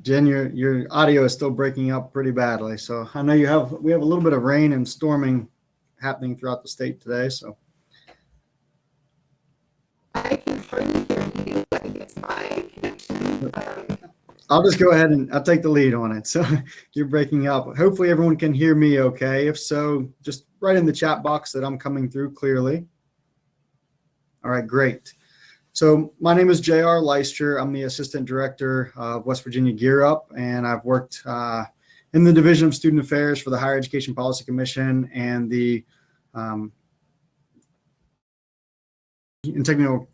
Jen, your audio is still breaking up pretty badly. So I know we have a little bit of rain and storming happening throughout the state today. So I can hardly hear you. I think it's my connection. I'll just go ahead and I'll take the lead on it. So you're breaking up. Hopefully everyone can hear me okay. If so, just write in the chat box that I'm coming through clearly. All right, great. So my name is J.R. Leister. I'm the Assistant Director of West Virginia Gear Up, and I've worked in the Division of Student Affairs for the Higher Education Policy Commission and the technical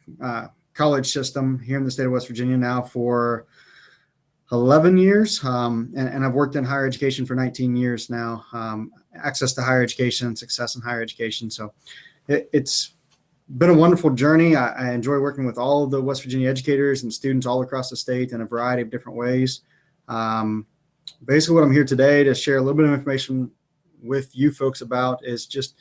college system here in the state of West Virginia now for 11 years. And I've worked in higher education for 19 years now, access to higher education and success in higher education. So it's been a wonderful journey. I enjoy working with all of the West Virginia educators and students all across the state in a variety of different ways. Basically what I'm here today to share a little bit of information with you folks about is just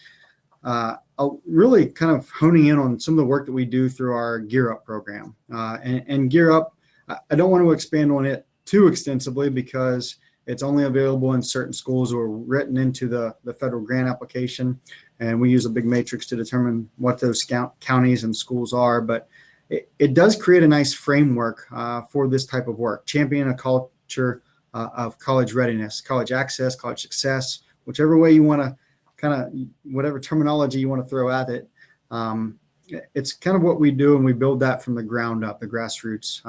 really kind of honing in on some of the work that we do through our Gear Up program. And Gear Up, I don't want to expand on it too extensively because it's only available in certain schools or written into the federal grant application. And we use a big matrix to determine what those counties and schools are. But it does create a nice framework for this type of work, champion a culture of college readiness, college access, college success, whichever way you want to kind of, whatever terminology you want to throw at it. It's kind of what we do, and we build that from the ground up, the grassroots,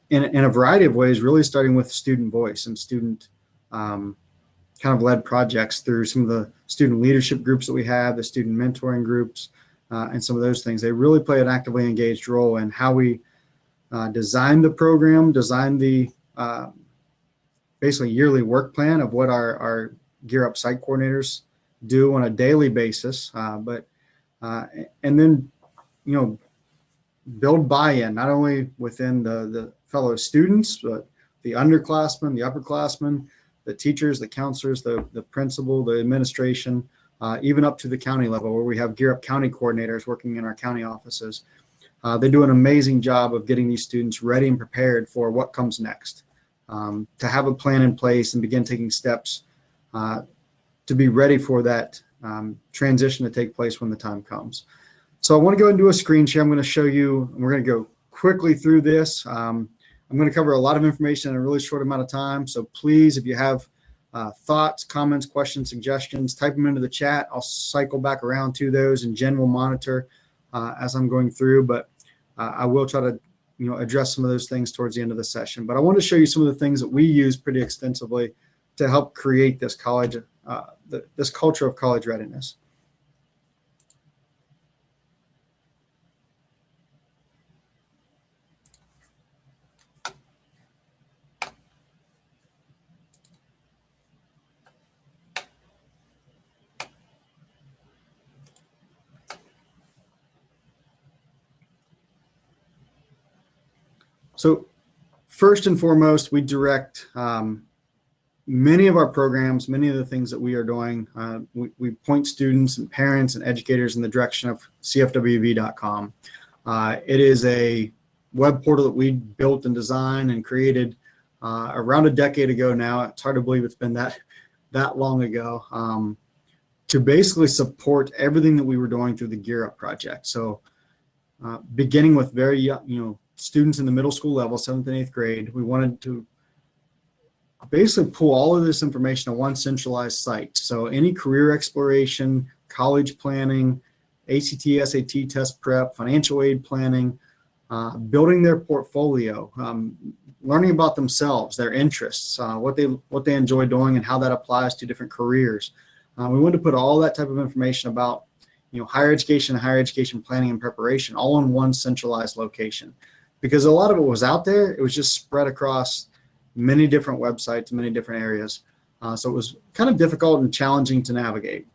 in a variety of ways, really starting with student voice and student kind of led projects through some of the student leadership groups that we have, the student mentoring groups, and some of those things. They really play an actively engaged role in how we design the program, design the basically yearly work plan of what our Gear Up site coordinators do on a daily basis, and then, build buy-in, not only within the fellow students, but the underclassmen, the upperclassmen, the teachers, the counselors, the principal, the administration, even up to the county level where we have Gear Up county coordinators working in our county offices. They do an amazing job of getting these students ready and prepared for what comes next, to have a plan in place and begin taking steps to be ready for that transition to take place when the time comes. So I want to go and do a screen share. I'm going to show you, and we're going to go quickly through this. I'm going to cover a lot of information in a really short amount of time. So please, if you have thoughts, comments, questions, suggestions, type them into the chat. I'll cycle back around to those, and Jen will monitor as I'm going through. But I will try to address some of those things towards the end of the session. But I want to show you some of the things that we use pretty extensively to help create this this culture of college readiness. So first and foremost, we direct many of our programs, many of the things that we are doing. We point students and parents and educators in the direction of cfwv.com. It is a web portal that we built and designed and created around a decade ago now. It's hard to believe it's been that long ago, to basically support everything that we were doing through the Gear Up project. So beginning with very young, students in the middle school level, 7th and 8th grade, we wanted to basically pull all of this information on one centralized site. So any career exploration, college planning, ACT, SAT test prep, financial aid planning, building their portfolio, learning about themselves, their interests, what they enjoy doing and how that applies to different careers. We wanted to put all that type of information about higher education and higher education planning and preparation all in one centralized location. Because a lot of it was out there, it was just spread across many different websites, many different areas. So it was kind of difficult and challenging to navigate.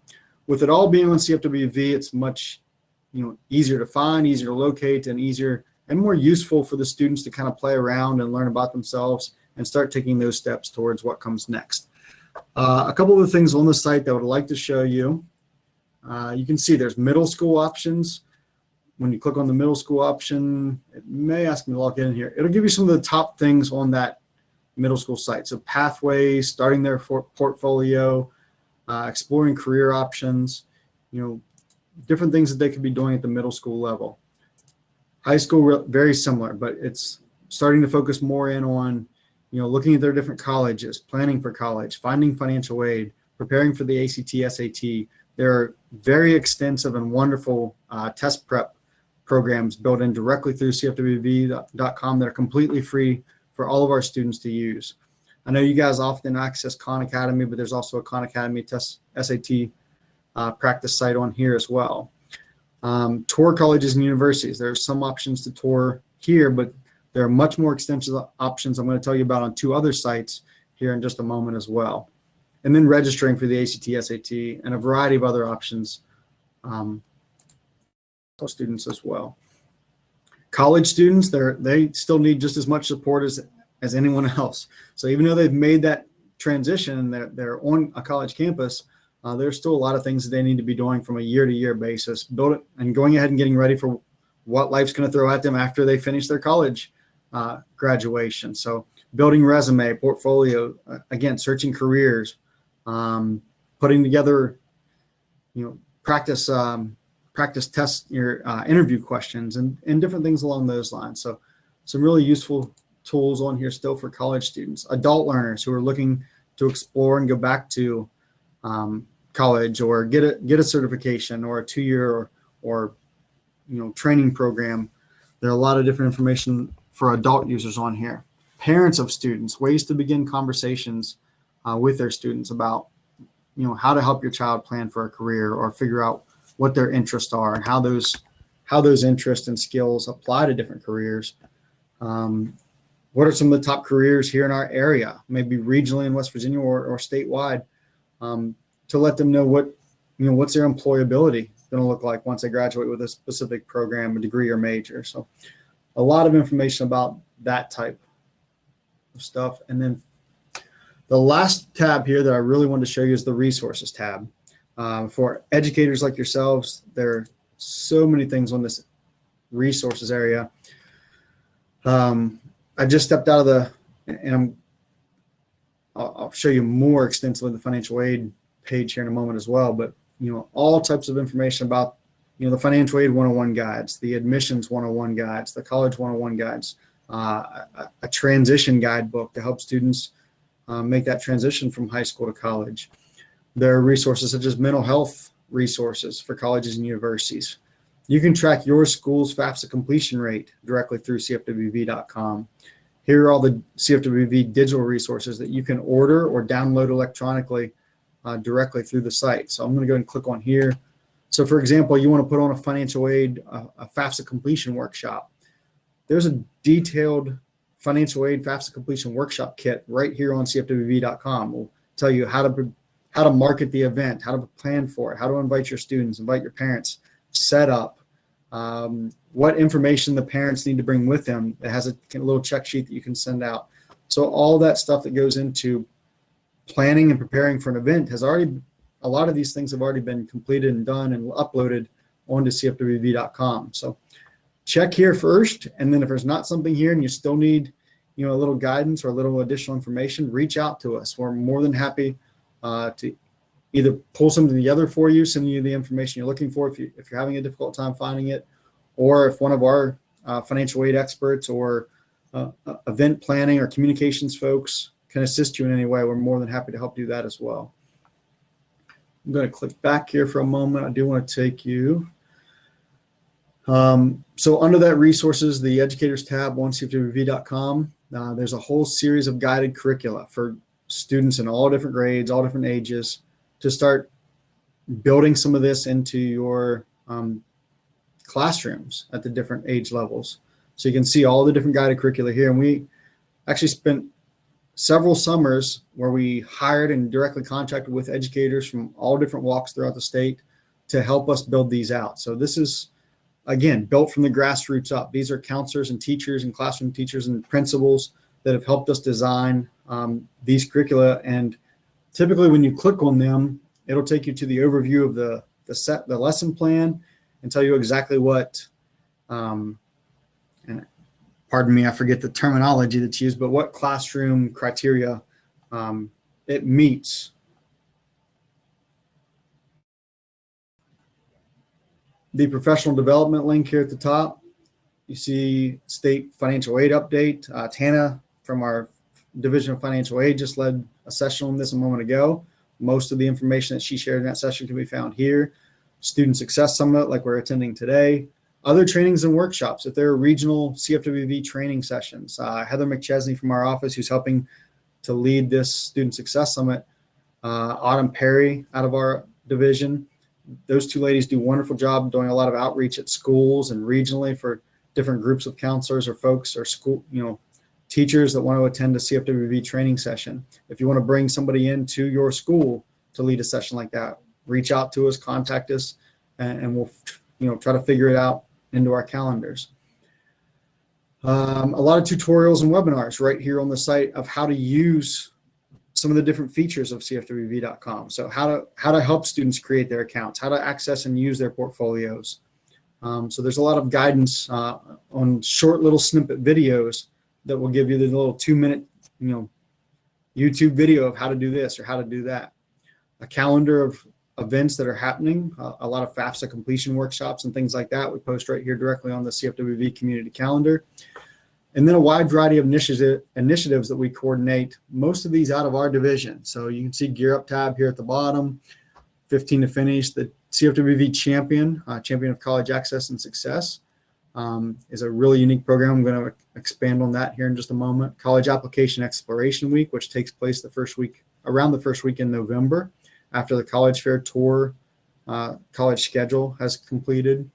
With it all being on CFWV, it's much easier to find, easier to locate, and easier and more useful for the students to kind of play around and learn about themselves and start taking those steps towards what comes next. A couple of the things on the site that I would like to show you. You can see there's middle school options. When you click on the middle school option, it may ask me to log in here. It'll give you some of the top things on that middle school site. So pathways, starting their portfolio, exploring career options, different things that they could be doing at the middle school level. High school, very similar, but it's starting to focus more in on, looking at their different colleges, planning for college, finding financial aid, preparing for the ACT, SAT. There are very extensive and wonderful test prep programs built in directly through cfwv.com that are completely free for all of our students to use. I know you guys often access Khan Academy, but there's also a Khan Academy test SAT practice site on here as well. Tour colleges and universities. There are some options to tour here, but there are much more extensive options I'm going to tell you about on 2 other sites here in just a moment as well. And then registering for the ACT, SAT, and a variety of other options for students as well. College students, they still need just as much support as anyone else. So even though they've made that transition and they're on a college campus, there's still a lot of things that they need to be doing from a year-to-year basis, build it and going ahead and getting ready for what life's going to throw at them after they finish their college graduation. So building resume, portfolio, again, searching careers, putting together, practice test your interview questions and different things along those lines. So some really useful tools on here still for college students, adult learners who are looking to explore and go back to college or get a certification or a 2-year or training program. There are a lot of different information for adult users on here. Parents of students, ways to begin conversations with their students about how to help your child plan for a career or figure out what their interests are and how those interests and skills apply to different careers. What are some of the top careers here in our area, maybe regionally in West Virginia or statewide, to let them know what's their employability going to look like once they graduate with a specific program, a degree or major. So a lot of information about that type of stuff. And then the last tab here that I really wanted to show you is the resources tab. For educators like yourselves, there are so many things on this resources area. I just stepped out of and I'll show you more extensively the financial aid page here in a moment as well, but all types of information about the financial aid 101 guides, the admissions 101 guides, the college 101 guides, a transition guidebook to help students make that transition from high school to college. There are resources such as mental health resources for colleges and universities. You can track your school's FAFSA completion rate directly through cfwv.com. Here are all the CFWV digital resources that you can order or download electronically directly through the site. So I'm going to go and click on here. So for example, you want to put on a financial aid, a FAFSA completion workshop. There's a detailed financial aid FAFSA completion workshop kit right here on cfwv.com. We'll tell you how to market the event, how to plan for it, how to invite your students, invite your parents, set up, what information the parents need to bring with them. It has a little check sheet that you can send out. So all that stuff that goes into planning and preparing for an event a lot of these things have already been completed and done and uploaded onto cfwv.com. So check here first, and then if there's not something here and you still need a little guidance or a little additional information, reach out to us. We're more than happy to either pull something together for you, send you the information you're looking for if you're having a difficult time finding it, or if one of our financial aid experts or event planning or communications folks can assist you in any way, we're more than happy to help do that as well. I'm going to click back here for a moment. I do want to take you. So under that resources, the educators tab on cfwv.com, there's a whole series of guided curricula for students in all different grades, all different ages, to start building some of this into your classrooms at the different age levels. So you can see all the different guided curricula here. And we actually spent several summers where we hired and directly contracted with educators from all different walks throughout the state to help us build these out. So this is, again, built from the grassroots up. These are counselors and teachers and classroom teachers and principals that have helped us design these curricula. And typically when you click on them, it'll take you to the overview of the lesson plan and tell you exactly what part pardon me, I forget the terminology that's used, but what classroom criteria it meets. The professional development link here at the top, you see state financial aid update. Tana from our Division of Financial Aid just led a session on this a moment ago. Most of the information that she shared in that session can be found here. Student Success Summit, like we're attending today. Other trainings and workshops, if there are regional CFWV training sessions. Heather McChesney from our office, who's helping to lead this Student Success Summit. Autumn Perry out of our division. Those two ladies do a wonderful job doing a lot of outreach at schools and regionally for different groups of counselors or folks or school, teachers that want to attend a CFWV training session. If you want to bring somebody into your school to lead a session like that, reach out to us, contact us, and we'll try to figure it out into our calendars. A lot of tutorials and webinars right here on the site of how to use some of the different features of CFWV.com. So how to help students create their accounts, how to access and use their portfolios. So there's a lot of guidance on short little snippet videos that will give you the little 2-minute, YouTube video of how to do this or how to do that. A calendar of events that are happening, a lot of FAFSA completion workshops and things like that. We post right here directly on the CFWV community calendar. And then a wide variety of initiatives that we coordinate, most of these out of our division. So you can see Gear Up tab here at the bottom, 15 to finish. The CFWV Champion of College Access and Success, is a really unique program. I'm going to expand on that here in just a moment. College Application Exploration Week, which takes place around the first week in November after the College Fair Tour college schedule has completed.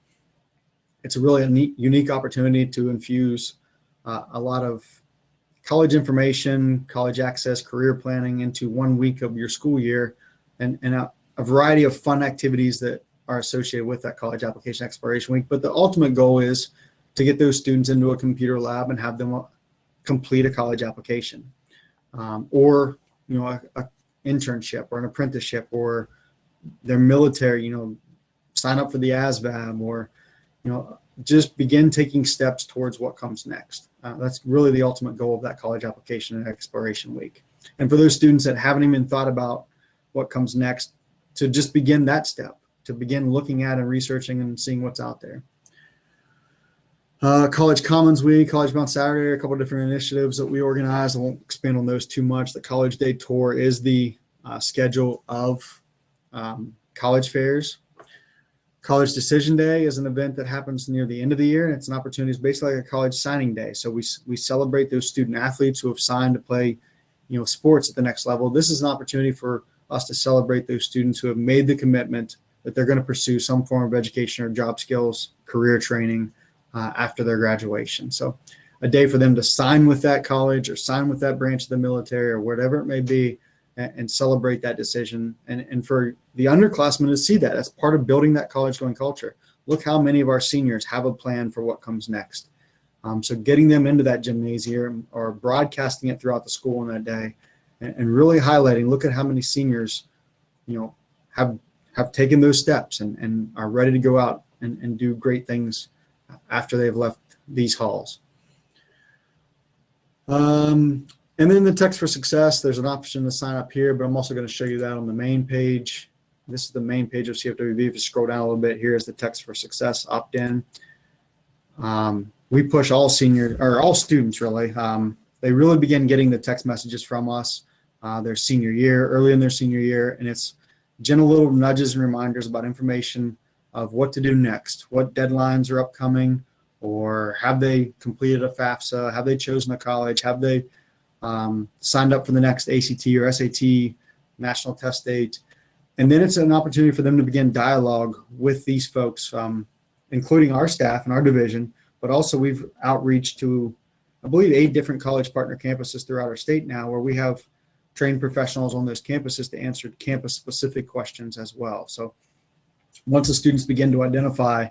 It's a really unique opportunity to infuse a lot of college information, college access, career planning into 1 week of your school year, and a variety of fun activities that are associated with that College Application Exploration Week. But the ultimate goal is to get those students into a computer lab and have them complete a college application, or a internship or an apprenticeship, or their military, sign up for the ASVAB, or just begin taking steps towards what comes next. That's really the ultimate goal of that College Application and Exploration Week. And for those students that haven't even thought about what comes next, to just begin that step, to begin looking at and researching and seeing what's out there. College Commons Week, College Bound Saturday, a couple of different initiatives that we organize. I won't expand on those too much. The College Day Tour is the schedule of college fairs. College Decision Day is an event that happens near the end of the year, and it's an opportunity. It's basically like a college signing day. So we celebrate those student athletes who have signed to play, sports at the next level. This is an opportunity for us to celebrate those students who have made the commitment that they're going to pursue some form of education or job skills, career training after their graduation. So a day for them to sign with that college or sign with that branch of the military or whatever it may be, and celebrate that decision. And for the underclassmen to see that, that's part of building that college-going culture. Look how many of our seniors have a plan for what comes next. So getting them into that gymnasium or broadcasting it throughout the school on that day, and really highlighting, look at how many seniors, have taken those steps and are ready to go out and do great things after they've left these halls. And then the Text for Success, there's an option to sign up here, but I'm also going to show you that on the main page. This is the main page of CFWV. If you scroll down a little bit, here is the Text for Success opt-in. We push all students really. They really begin getting the text messages from us early in their senior year, and it's gentle little nudges and reminders about information of what to do next, what deadlines are upcoming, or have they completed a FAFSA, have they chosen a college, have they signed up for the next ACT or SAT national test date. And then it's an opportunity for them to begin dialogue with these folks, including our staff and our division, but also we've outreach to, I believe, 8 different college partner campuses throughout our state now, where we have trained professionals on those campuses to answer campus-specific questions as well. So once the students begin to identify,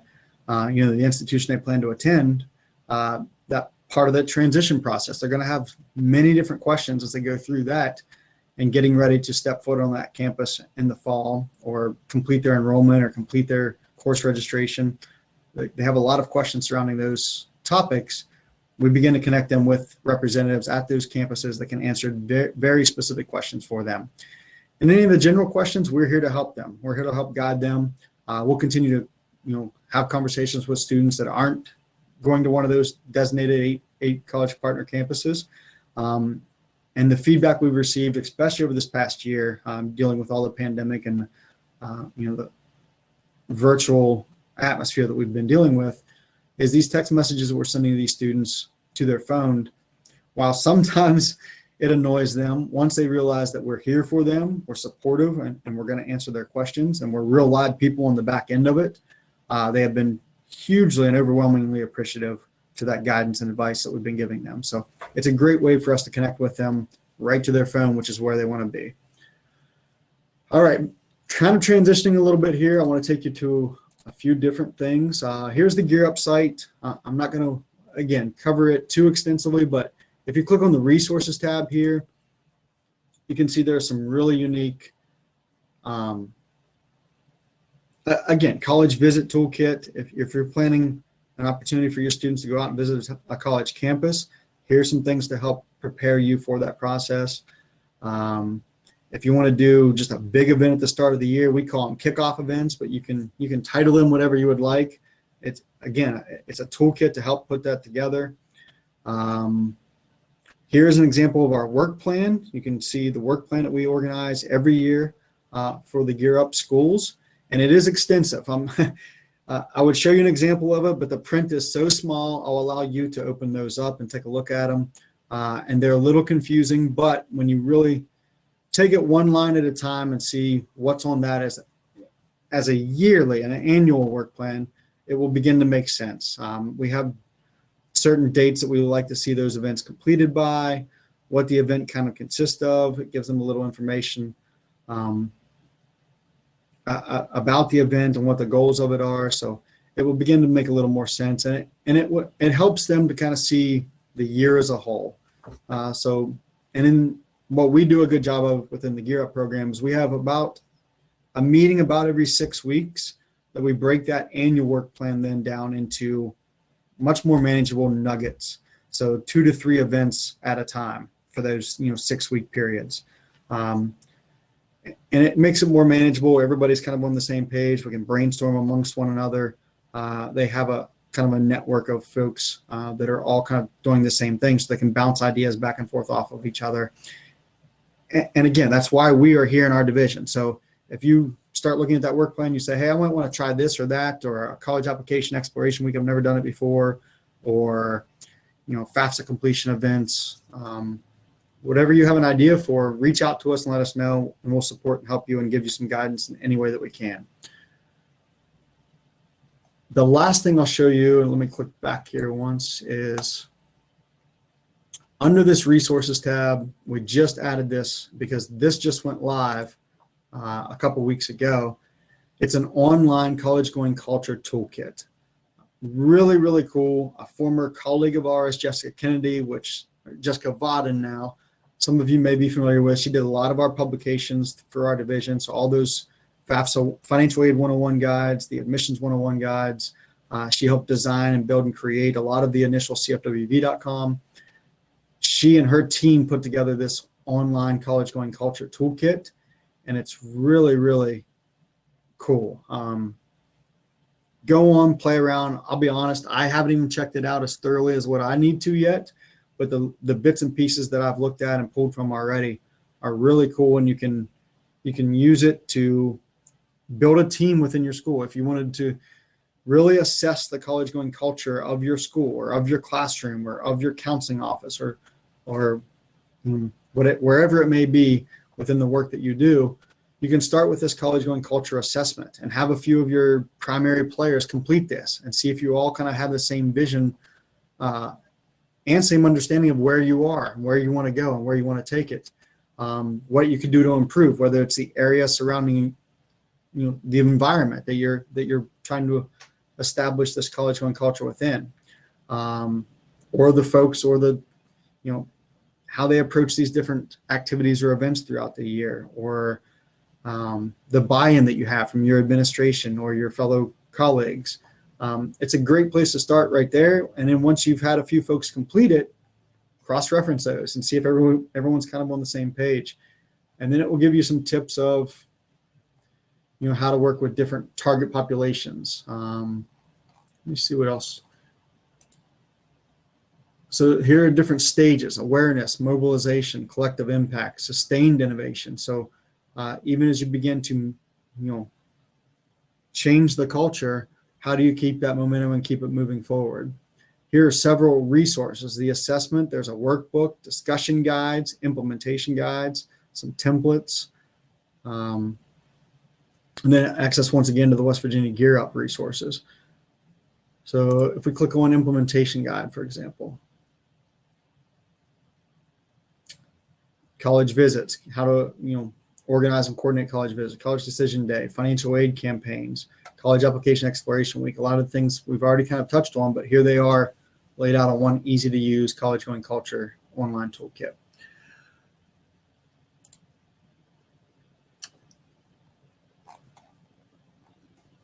the institution they plan to attend, that part of that transition process, they're going to have many different questions as they go through that and getting ready to step foot on that campus in the fall or complete their enrollment or complete their course registration. They have a lot of questions surrounding those topics, we begin to connect them with representatives at those campuses that can answer very specific questions for them. And any of the general questions, we're here to help them. We're here to help guide them. We'll continue to, have conversations with students that aren't going to one of those designated eight college partner campuses. And the feedback we've received, especially over this past year, dealing with all the pandemic and, the virtual atmosphere that we've been dealing with, is these text messages that we're sending to these students to their phone, while sometimes it annoys them, once they realize that we're here for them, we're supportive, and we're going to answer their questions, and we're real live people on the back end of it, they have been hugely and overwhelmingly appreciative to that guidance and advice that we've been giving them. So it's a great way for us to connect with them right to their phone, which is where they want to be. All right, kind of transitioning a little bit here. I want to take you to a few different things. Here's the Gear Up site. I'm not going to, again, cover it too extensively, but if you click on the resources tab here, you can see there are some really unique, again, college visit toolkit. If you're planning an opportunity for your students to go out and visit a college campus, here's some things to help prepare you for that process. If you want to do just a big event at the start of the year, we call them kickoff events, but you can title them whatever you would like. It's a toolkit to help put that together. Here's an example of our work plan. You can see the work plan that we organize every year for the Gear Up schools, and it is extensive. I would show you an example of it, but the print is so small, I'll allow you to open those up and take a look at them. And they're a little confusing, but when you really take it one line at a time and see what's on that as a yearly and an annual work plan, it will begin to make sense. We have certain dates that we would like to see those events completed by, what the event kind of consists of. It gives them a little information about the event and what the goals of it are. So it will begin to make a little more sense, and it helps them to kind of see the year as a whole. And in what we do a good job of within the Gear Up programs, we have about a meeting about every 6 weeks that we break that annual work plan then down into much more manageable nuggets. So 2 to 3 events at a time for those 6-week periods. And it makes it more manageable. Everybody's kind of on the same page. We can brainstorm amongst one another. They have a kind of a network of folks that are all kind of doing the same thing, so they can bounce ideas back and forth off of each other. And again, that's why we are here in our division. So if you start looking at that work plan, you say, hey, I might want to try this or that, or a college application exploration week, I've never done it before, or FAFSA completion events, whatever you have an idea for, reach out to us and let us know, and we'll support and help you and give you some guidance in any way that we can. The last thing I'll show you, and let me click back here once, is under this resources tab. We just added this because this just went live a couple weeks ago. It's an online college-going culture toolkit. Really, really cool. A former colleague of ours, Jessica Vaden now, some of you may be familiar with. She did a lot of our publications for our division. So all those FAFSA Financial Aid 101 guides, the Admissions 101 guides. She helped design and build and create a lot of the initial CFWV.com. She and her team put together this online college-going culture toolkit, and it's really, really cool. Go on, play around. I'll be honest, I haven't even checked it out as thoroughly as what I need to yet, but the bits and pieces that I've looked at and pulled from already are really cool, and you can use it to build a team within your school. If you wanted to really assess the college-going culture of your school or of your classroom or of your counseling office or wherever it may be within the work that you do, you can start with this college-going culture assessment and have a few of your primary players complete this and see if you all kind of have the same vision and same understanding of where you are and where you want to go and where you want to take it. What you can do to improve, whether it's the area surrounding the environment that you're trying to establish this college-going culture within, or the folks, or the how they approach these different activities or events throughout the year, or the buy-in that you have from your administration or your fellow colleagues. It's a great place to start right there. And then once you've had a few folks complete it, cross-reference those and see if everyone's kind of on the same page. And then it will give you some tips of, how to work with different target populations. Let me see what else. So here are different stages: awareness, mobilization, collective impact, sustained innovation. So even as you begin to, change the culture, how do you keep that momentum and keep it moving forward? Here are several resources: the assessment, there's a workbook, discussion guides, implementation guides, some templates, and then access once again to the West Virginia Gear Up resources. So if we click on implementation guide, for example, college visits, how to organize and coordinate college visits, college decision day, financial aid campaigns, college application exploration week. A lot of things we've already kind of touched on, but here they are laid out on one easy to use College-Going Culture online toolkit.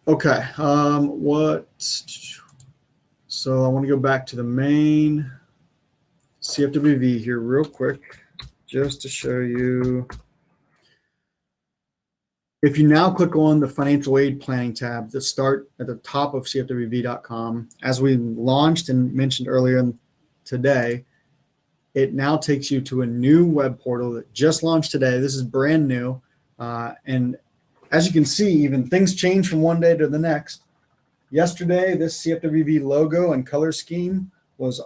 Okay, so I want to go back to the main CFWV here real quick, just to show you. If you now click on the financial aid planning tab that start at the top of cfwv.com, as we launched and mentioned earlier today, it now takes you to a new web portal that just launched today. This is brand new. And as you can see, even things change from one day to the next. Yesterday, this CFWV logo and color scheme was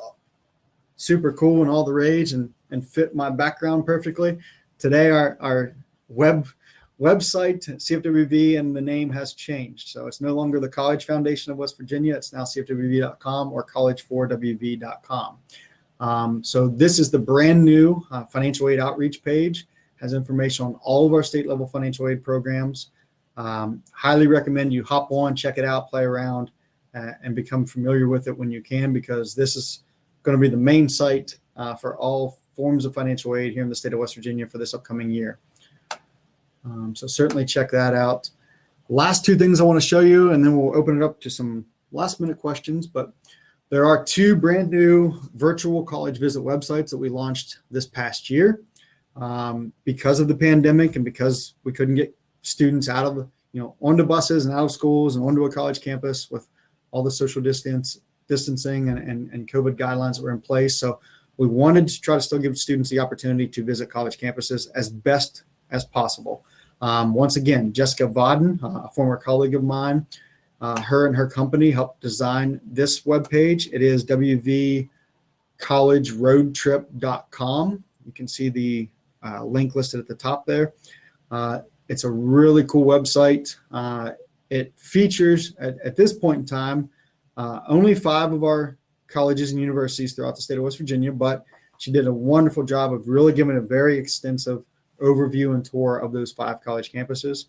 super cool and all the rage and fit my background perfectly. Today, our website, CFWV, and the name has changed. So it's no longer the College Foundation of West Virginia. It's now cfwv.com or college4wv.com. So this is the brand new financial aid outreach page. Has information on all of our state level financial aid programs. Highly recommend you hop on, check it out, play around, and become familiar with it when you can, because this is going to be the main site for all forms of financial aid here in the state of West Virginia for this upcoming year. So certainly check that out. Last two things I want to show you, and then we'll open it up to some last minute questions. But there are two brand new virtual college visit websites that we launched this past year. Because of the pandemic and because we couldn't get students out of, onto buses and out of schools and onto a college campus with all the social distancing and COVID guidelines that were in place. So we wanted to try to still give students the opportunity to visit college campuses as best as possible. Once again, Jessica Vodden, a former colleague of mine, her and her company helped design this webpage. It is wvcollegeroadtrip.com. You can see the link listed at the top there. It's a really cool website. It features, at this point in time, only 5 of our colleges and universities throughout the state of West Virginia, but she did a wonderful job of really giving a very extensive overview and tour of those 5 college campuses.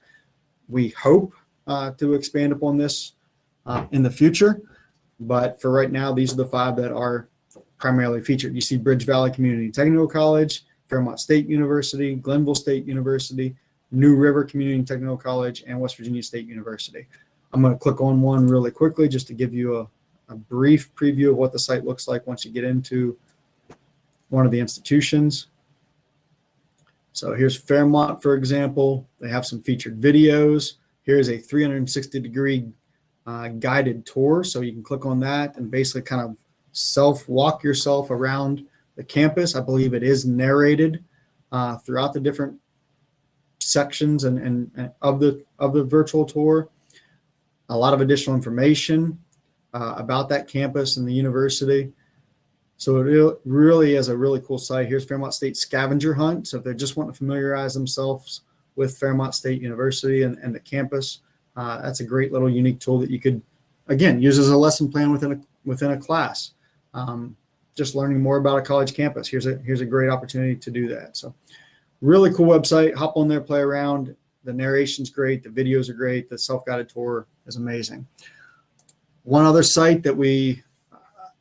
We hope to expand upon this in the future, but for right now, these are the 5 that are primarily featured. You see Bridge Valley Community Technical College, Fairmont State University, Glenville State University, New River Community Technical College, and West Virginia State University. I'm going to click on one really quickly just to give you a brief preview of what the site looks like once you get into one of the institutions. So here's Fairmont, for example. They have some featured videos. Here's a 360-degree guided tour. So you can click on that and basically kind of walk yourself around the campus. I believe it is narrated throughout the different sections and of the virtual tour. A lot of additional information about that campus and the university. So it really is a really cool site. Here's Fairmont State Scavenger Hunt. So if they just want to familiarize themselves with Fairmont State University and the campus, that's a great little unique tool that you could, again, use as a lesson plan within a class. Just learning more about a college campus. Here's a great opportunity to do that. So really cool website. Hop on there, play around. The narration's great. The videos are great. The self-guided tour is amazing. One other site that we,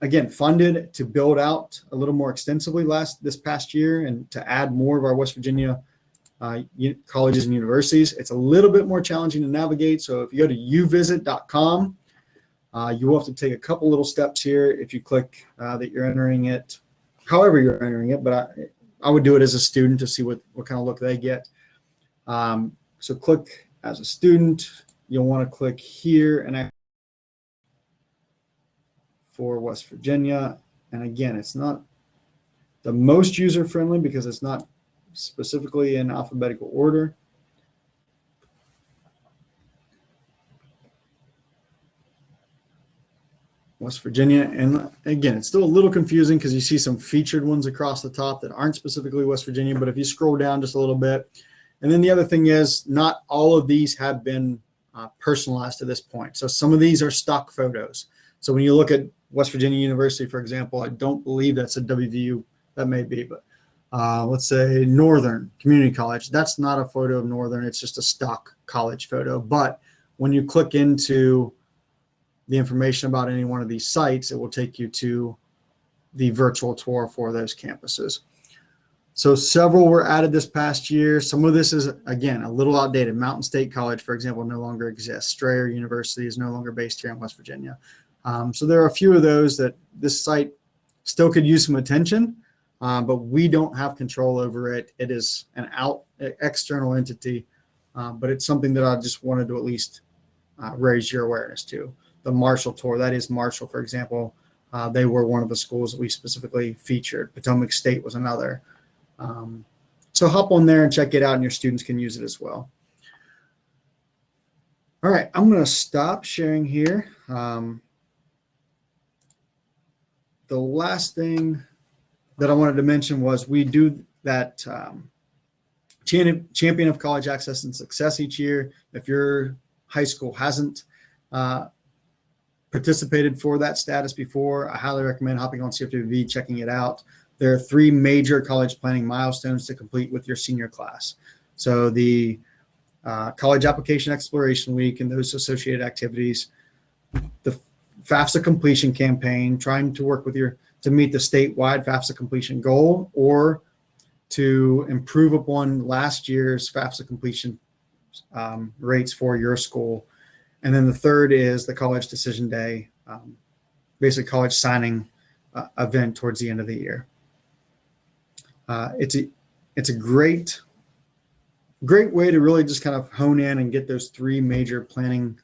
again, funded to build out a little more extensively this past year and to add more of our West Virginia colleges and universities. It's a little bit more challenging to navigate. So if you go to uvisit.com, You will have to take a couple little steps here if you click that you're entering it, however you're entering it, but I would do it as a student to see what kind of look they get. So click as a student. You'll want to click here and for West Virginia. And again, it's not the most user-friendly because it's not specifically in alphabetical order. West Virginia. And again, it's still a little confusing because you see some featured ones across the top that aren't specifically West Virginia, but if you scroll down just a little bit. And then the other thing is not all of these have been personalized to this point. So some of these are stock photos. So when you look at West Virginia University, for example, I don't believe that's a WVU, that may be, but let's say Northern Community College. That's not a photo of Northern. It's just a stock college photo. But when you click into the information about any one of these sites, it will take you to the virtual tour for those campuses. So several were added this past year. Some of this is, again, a little outdated. Mountain State College, for example, no longer exists. Strayer University is no longer based here in West Virginia. So there are a few of those that this site still could use some attention, but we don't have control over it. It is an external entity, but it's something that I just wanted to at least raise your awareness to. The Marshall tour, that is Marshall, for example, they were one of the schools that we specifically featured. Potomac State was another. So hop on there and check it out, and your students can use it as well. All right, I'm going to stop sharing here. The last thing that I wanted to mention was we do that Champion of College Access and Success each year. If your high school hasn't participated for that status before, I highly recommend hopping on CFWV, checking it out. There are 3 major college planning milestones to complete with your senior class. So the College Application Exploration Week and those associated activities, the FAFSA completion campaign, trying to work with to meet the statewide FAFSA completion goal or to improve upon last year's FAFSA completion rates for your school. And then the third is the College Decision Day, basically college signing event towards the end of the year. It's a great way to really just kind of hone in and get those 3 major planning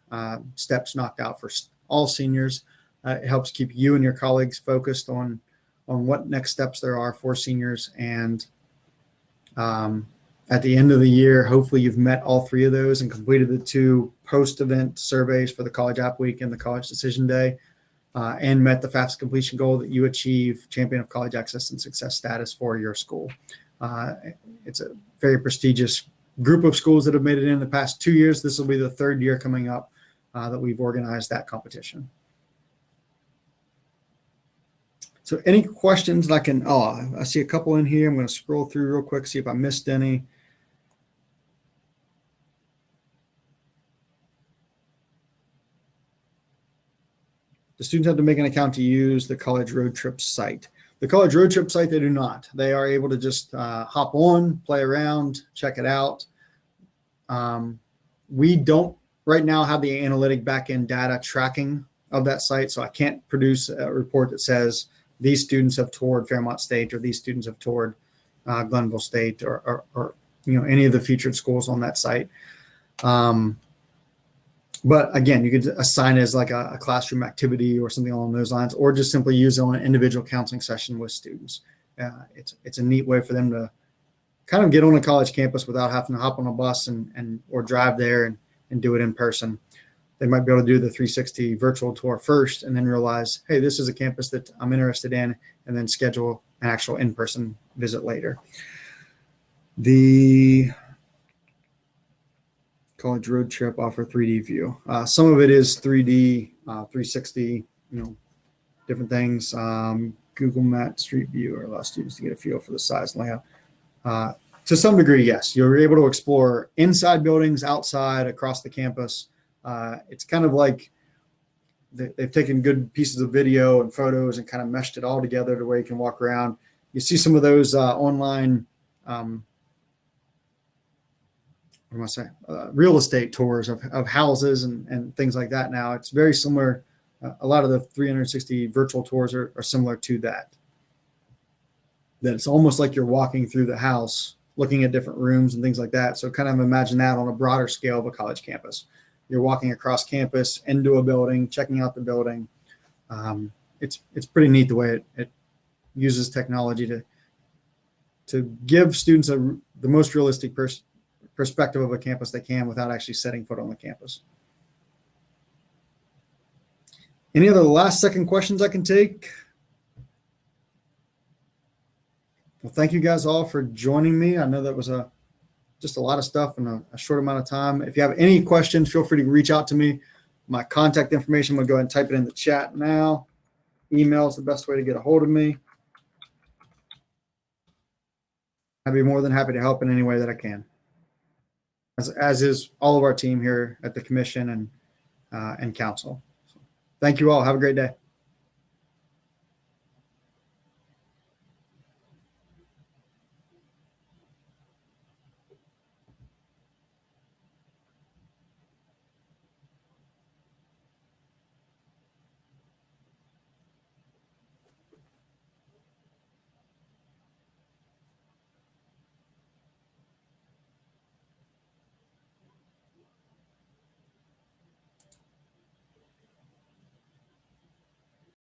steps knocked out for all seniors. It helps keep you and your colleagues focused on what next steps there are for seniors. And at the end of the year, hopefully you've met all 3 of those and completed the 2 post-event surveys for the College App Week and the College Decision Day, and met the FAFSA completion goal that you achieve Champion of College Access and Success status for your school. It's a very prestigious group of schools that have made it in the past 2 years. This will be the 3rd year coming up that we've organized that competition. So any questions I see a couple in here. I'm going to scroll through real quick, see if I missed any. The students have to make an account to use the College Road Trip site. The College Road Trip site, they do not. They are able to just hop on, play around, check it out. We don't right now have the analytic backend data tracking of that site, so I can't produce a report that says these students have toured Fairmont State or these students have toured Glenville State or any of the featured schools on that site. But again, you could assign it as like a classroom activity or something along those lines, or just simply use it on an individual counseling session with students. It's a neat way for them to kind of get on a college campus without having to hop on a bus or drive there and do it in person. They might be able to do the 360 virtual tour first and then realize, hey, this is a campus that I'm interested in, and then schedule an actual in-person visit later. The College Road Trip offer 3D view. Some of it is 3D, 360, different things. Google Map Street View allow students to get a feel for the size and layout. To some degree, yes, you're able to explore inside buildings, outside, across the campus. It's kind of like they've taken good pieces of video and photos and kind of meshed it all together to where you can walk around. You see some of those online real estate tours of houses and things like that now. It's very similar a lot of the 360 virtual tours are similar to that. That it's almost like you're walking through the house, looking at different rooms and things like that. So kind of imagine that on a broader scale of a college campus. You're walking across campus into a building, checking out the building. It's pretty neat the way it uses technology to give students the most realistic perspective of a campus they can without actually setting foot on the campus. Any other last second questions I can take? Well, thank you guys all for joining me. I know that was just a lot of stuff in a short amount of time. If you have any questions, feel free to reach out to me. My contact information, we'll go ahead and type it in the chat now. Email is the best way to get a hold of me. I'd be more than happy to help in any way that I can, as is all of our team here at the commission and council. So, thank you all. Have a great day.